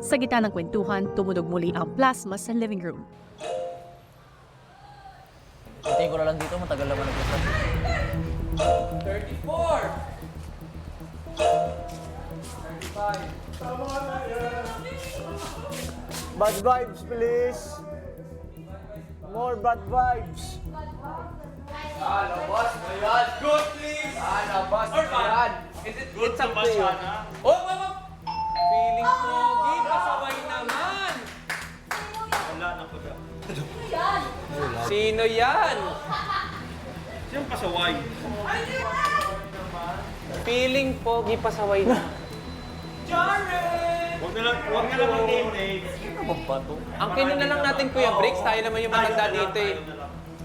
Sa gitna ng kwentuhan, tumunog muli ang plasma sa living room. Hintayin ko na lang dito, matagal naman nag-usap. 34! 35. Bad vibes, please. More bad vibes. Labas mo yan! Good, please! Labas mo yan! Is it good sa Bashana? Oh, mama! Feeling pogi, pasaway naman! Wala na ko. Sino yan? Siyang pasaway. Feeling pogi, pasaway na. Huwag na lang mag-name. Ang kino na lang natin, Kuya Briggs. Tayo naman yung matanda dito eh.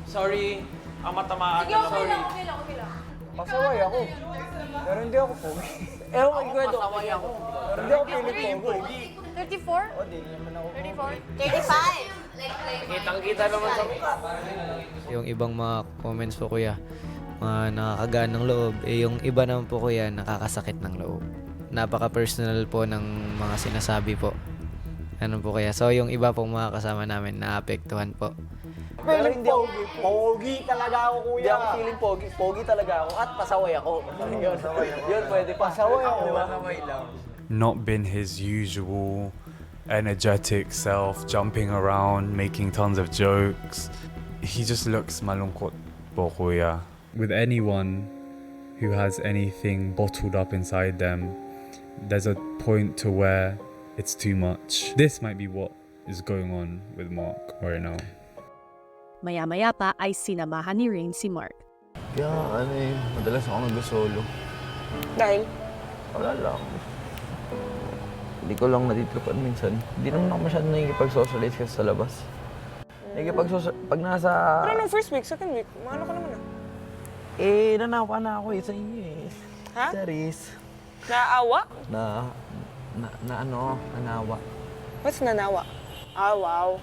Sorry. Ang matamaan Sige, na okay lang. lang, okay lang, okay lang. Pasaway ako. Pero hindi ako pogi. Ewan ko yung kwento. Pasaway ako. Pero hindi ako feeling pogi. 34? O, di naman ako. 35? Kitang-kita naman sa mukha. Yung ibang mga comments po kuya, mga nakakagaan ng loob, yung iba naman po kuya, nakakasakit ng loob. Napaka-personal po ng mga sinasabi po. Ano po kaya? So yung iba pong mga kasama namin naapektuhan po. Pero hindi ako pogi talaga ako, kuya. Hindi ako feeling pogi. Pogi talaga ako at pasaway ako. Yun, pwede pa. Pasaway ako. Pasaway lang. Not been his usual energetic self, jumping around, making tons of jokes. He just looks malungkot po kuya. With anyone who has anything bottled up inside them, there's a point to where it's too much. This might be what is going on with Mark right now. Maya-maya pa ay sinamahan ni Rain si Mark. Kaya madalas ako nag-solo. Dahil? Wala lang. Hindi ko lang natitrupan minsan. Hindi naman ako masyado nakikipag-socialize kasi sa labas. Pag nasa... Pero nung first week, second week, maano ka naman ah? Nanawa na ako sa inyo eh. Ha? Charis. Naawa? Nanawa. What's nanawa? Ah, wow.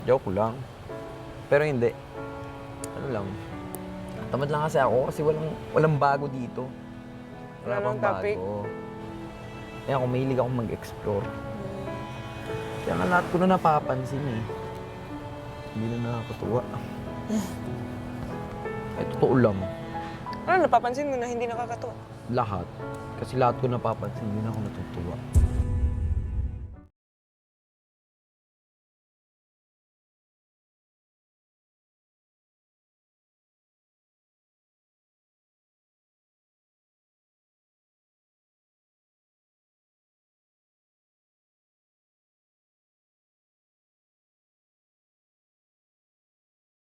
Joke lang. Pero hindi. Ano lang. Tamad lang kasi ako kasi walang bago dito. Wala Walang pang topic. bago. Kaya ako mahilig akong mag-explore. Kaya nga lahat ko na napapansin eh. Hindi na nakakatuwa. Ay, totoo lang. Ano napapansin mo na hindi nakakatuwa? Lahat. Kasi lahat ko napapansin, hindi na ako natutuwa.